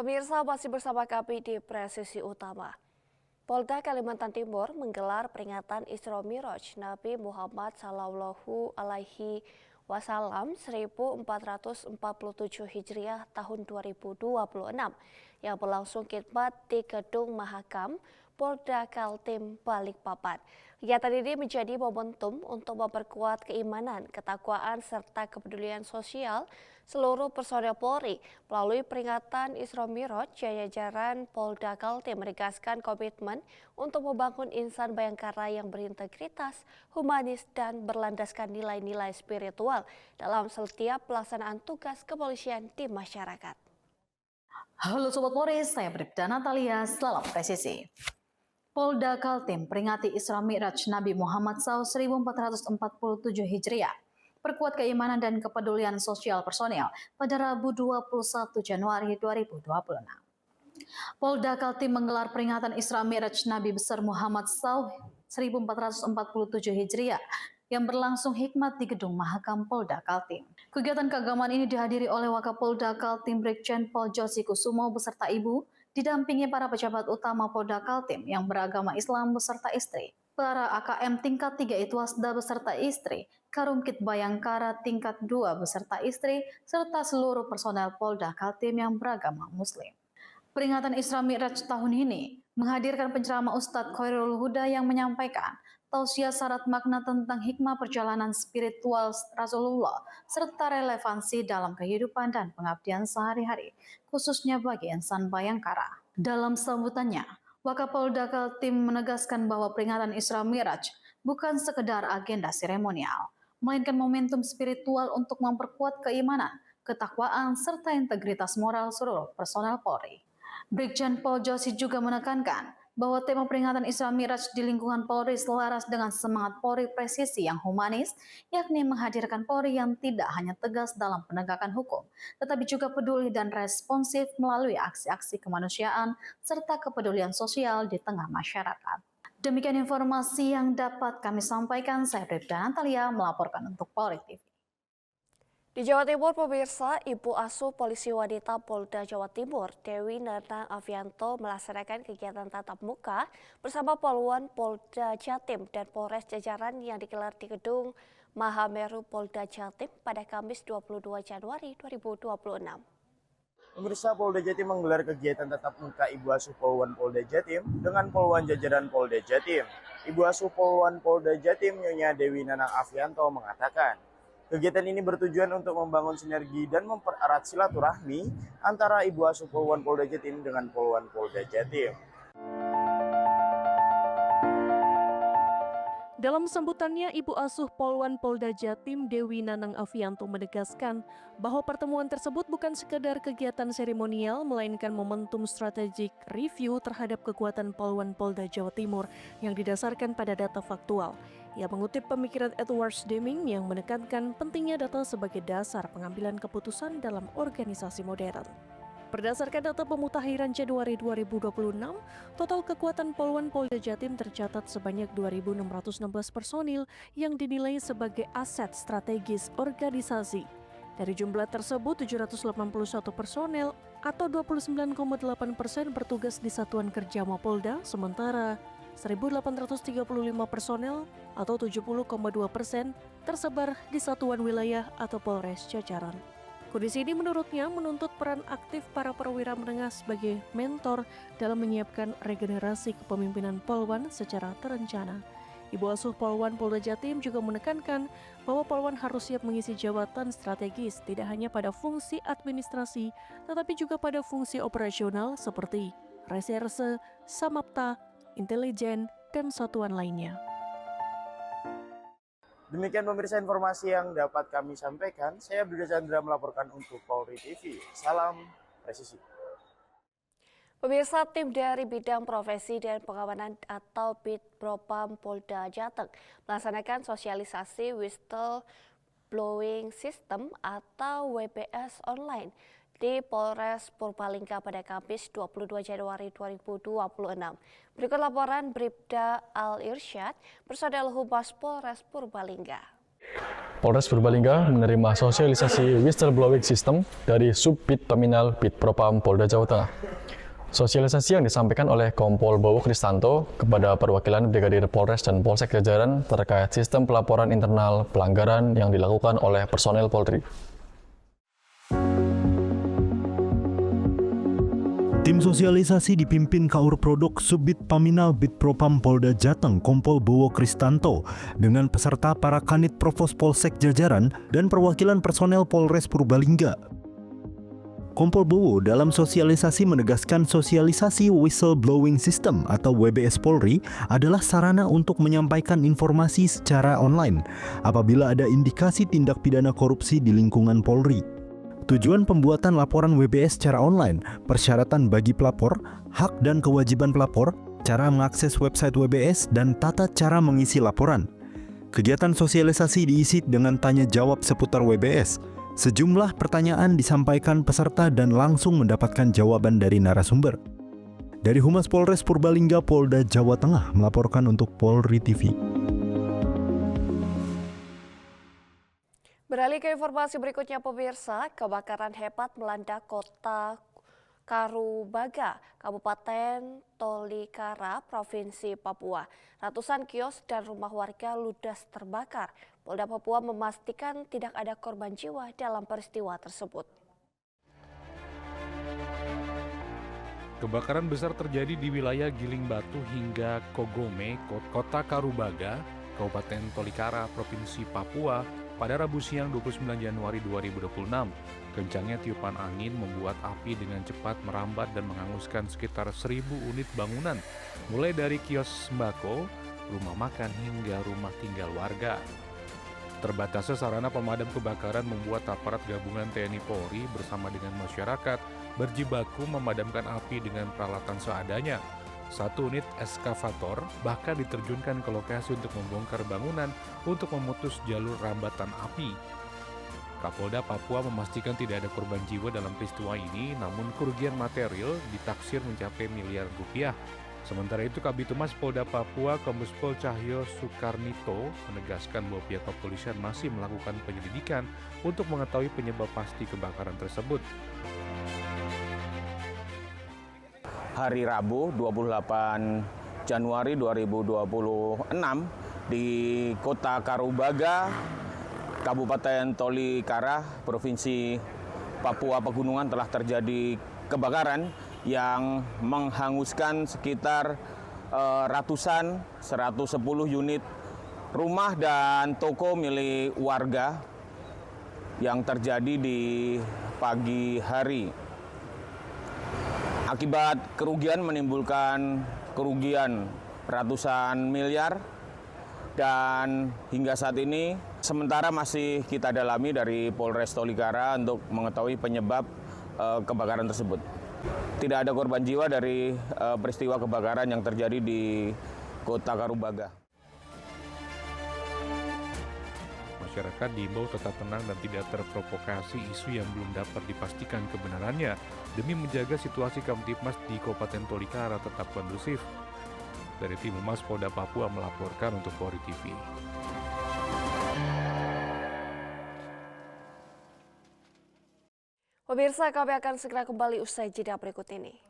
Pemirsa masih bersama kami di Presisi Utama. Polda Kalimantan Timur menggelar peringatan Isra Miraj Nabi Muhammad Sallallahu Alaihi Wasallam 1447 Hijriah tahun 2026 yang berlangsung khidmat di Gedung Mahakam Polda Kaltim Balikpapan. Kegiatan ini menjadi momentum untuk memperkuat keimanan, ketakwaan, serta kepedulian sosial seluruh personel Polri. Melalui peringatan Isra Miraj, jajaran Polda Kaltim menegaskan komitmen untuk membangun insan Bayangkara yang berintegritas, humanis, dan berlandaskan nilai-nilai spiritual dalam setiap pelaksanaan tugas kepolisian di masyarakat. Halo Sobat Polri, saya Bribda Natalia, salam presisi. Polda Kaltim peringati Isra Mi'raj Nabi Muhammad SAW 1447 Hijriah. Perkuat keimanan dan kepedulian sosial personel pada Rabu 21 Januari 2026. Polda Kaltim menggelar peringatan Isra Mi'raj Nabi besar Muhammad SAW 1447 Hijriah yang berlangsung hikmat di Gedung Mahakam Polda Kaltim. Kegiatan keagamaan ini dihadiri oleh Wakapolda Kaltim Brigjen Pol Josi Kusumo beserta ibu, didampingi para pejabat utama Polda Kaltim yang beragama Islam beserta istri, para AKM tingkat 3 Itwasda beserta istri, Karumkit Bayangkara tingkat 2 beserta istri, serta seluruh personel Polda Kaltim yang beragama Muslim. Peringatan Isra Mi'raj tahun ini menghadirkan penceramah Ustadz Khairul Huda yang menyampaikan tausiah syarat makna tentang hikmah perjalanan spiritual Rasulullah serta relevansi dalam kehidupan dan pengabdian sehari-hari, khususnya bagi insan Bayangkara. Dalam sambutannya, Wakapolda Kaltim menegaskan bahwa peringatan Isra Mi'raj bukan sekedar agenda seremonial, melainkan momentum spiritual untuk memperkuat keimanan, ketakwaan, serta integritas moral seluruh personel Polri. Brigjen Pol Josi juga menekankan bahwa tema peringatan Isra Mi'raj di lingkungan Polri selaras dengan semangat Polri presisi yang humanis, yakni menghadirkan Polri yang tidak hanya tegas dalam penegakan hukum, tetapi juga peduli dan responsif melalui aksi-aksi kemanusiaan serta kepedulian sosial di tengah masyarakat. Demikian informasi yang dapat kami sampaikan. Saya Bribda Natalia melaporkan untuk Polri TV. Di Jawa Timur, pemirsa, Ibu Asuh Polisi Wanita Polda Jawa Timur, Dewi Nanang Avianto, melaksanakan kegiatan tatap muka bersama Poluan Polda Jatim dan Polres jajaran yang digelar di Gedung Mahameru Polda Jatim pada Kamis 22 Januari 2026. Pemirsa, Polda Jatim menggelar kegiatan tatap muka Ibu Asuh Poluan Polda Jatim dengan Poluan jajaran Polda Jatim. Ibu Asuh Poluan Polda Jatim, Nyonya Dewi Nanang Avianto, mengatakan, kegiatan ini bertujuan untuk membangun sinergi dan mempererat silaturahmi antara Ibu Asuh Poluan Polda Jatim dengan Poluan Polda Jatim. Dalam sambutannya, Ibu Asuh Poluan Polda Jatim Dewi Nanang Avianto menegaskan bahwa pertemuan tersebut bukan sekedar kegiatan seremonial, melainkan momentum strategik review terhadap kekuatan Poluan Polda Jawa Timur yang didasarkan pada data faktual. Ia mengutip pemikiran Edward Deming yang menekankan pentingnya data sebagai dasar pengambilan keputusan dalam organisasi modern. Berdasarkan data pemutakhiran Januari 2026, total kekuatan Poluan Polda Jatim tercatat sebanyak 2.616 personil yang dinilai sebagai aset strategis organisasi. Dari jumlah tersebut, 781 personel atau 29,8% bertugas di Satuan Kerja Mapolda, sementara 1.835 personel atau 70,2% tersebar di satuan wilayah atau Polres jajaran. Kondisi ini menurutnya menuntut peran aktif para perwira menengah sebagai mentor dalam menyiapkan regenerasi kepemimpinan Polwan secara terencana. Ibu Asuh Poluan Polda Jatim juga menekankan bahwa Polwan harus siap mengisi jabatan strategis tidak hanya pada fungsi administrasi, tetapi juga pada fungsi operasional seperti reserse, samapta, intelijen, dan satuan lainnya. Demikian pemirsa informasi yang dapat kami sampaikan. Saya Bribda Chandra melaporkan untuk Polri TV. Salam presisi. Pemirsa, tim dari Bidang Profesi dan Pengamanan atau Bitpropam Polda Jateng melaksanakan sosialisasi Whistle Blowing System atau WBS online di Polres Purbalingga pada Kamis 22 Januari 2026. Berikut laporan Bribda Al Irsyad, personel Humas Polres Purbalingga. Polres Purbalingga menerima sosialisasi whistleblowing system dari Subbit Paminal Bid Propam Polda Jawa Tengah. Sosialisasi yang disampaikan oleh Kompol Bowo Kristanto kepada perwakilan Brigadir Polres dan Polsek jajaran terkait sistem pelaporan internal pelanggaran yang dilakukan oleh personel Polri. Tim sosialisasi dipimpin Kaur Prodok Subbit Paminal Bid Propam Polda Jateng Kompol Bowo Kristanto dengan peserta para Kanit Provos Polsek jajaran dan perwakilan personel Polres Purbalingga. Kompol Bowo dalam sosialisasi menegaskan sosialisasi whistleblowing system atau WBS Polri adalah sarana untuk menyampaikan informasi secara online apabila ada indikasi tindak pidana korupsi di lingkungan Polri. Tujuan pembuatan laporan WBS secara online, persyaratan bagi pelapor, hak dan kewajiban pelapor, cara mengakses website WBS, dan tata cara mengisi laporan. Kegiatan sosialisasi diisi dengan tanya jawab seputar WBS. Sejumlah pertanyaan disampaikan peserta dan langsung mendapatkan jawaban dari narasumber. Dari Humas Polres Purbalingga Polda Jawa Tengah melaporkan untuk Polri TV. Beralih ke informasi berikutnya pemirsa, kebakaran hebat melanda kota Karubaga, Kabupaten Tolikara, Provinsi Papua. Ratusan kios dan rumah warga ludes terbakar. Polda Papua memastikan tidak ada korban jiwa dalam peristiwa tersebut. Kebakaran besar terjadi di wilayah Giling Batu hingga Kogome, Kota Karubaga, Kabupaten Tolikara, Provinsi Papua, pada Rabu siang 29 Januari 2026. Kencangnya tiupan angin membuat api dengan cepat merambat dan menghanguskan sekitar 1.000 unit bangunan, mulai dari kios sembako, rumah makan hingga rumah tinggal warga. Terbatasnya sarana pemadam kebakaran membuat aparat gabungan TNI Polri bersama dengan masyarakat berjibaku memadamkan api dengan peralatan seadanya. 1 unit eskavator bahkan diterjunkan ke lokasi untuk membongkar bangunan untuk memutus jalur rambatan api. Kapolda Papua memastikan tidak ada korban jiwa dalam peristiwa ini, namun kerugian material ditaksir mencapai miliaran rupiah. Sementara itu, Kabid Humas Polda Papua Kombes Pol Cahyo Soekarnito menegaskan bahwa pihak kepolisian masih melakukan penyelidikan untuk mengetahui penyebab pasti kebakaran tersebut. Hari Rabu 28 Januari 2026 di Kota Karubaga, Kabupaten Tolikara, Provinsi Papua Pegunungan telah terjadi kebakaran yang menghanguskan sekitar ratusan 110 unit rumah dan toko milik warga yang terjadi di pagi hari. Akibat kerugian menimbulkan kerugian ratusan miliar dan hingga saat ini sementara masih kita dalami dari Polres Tolikara untuk mengetahui penyebab kebakaran tersebut. Tidak ada korban jiwa dari peristiwa kebakaran yang terjadi di Kota Karubaga. Masyarakat diimbau tetap tenang dan tidak terprovokasi isu yang belum dapat dipastikan kebenarannya demi menjaga situasi Kamtibmas di Kabupaten Tolikara tetap kondusif. Dari tim Humas Polda Papua melaporkan untuk Polri TV. Pemirsa, kami akan segera kembali usai jeda berikut ini.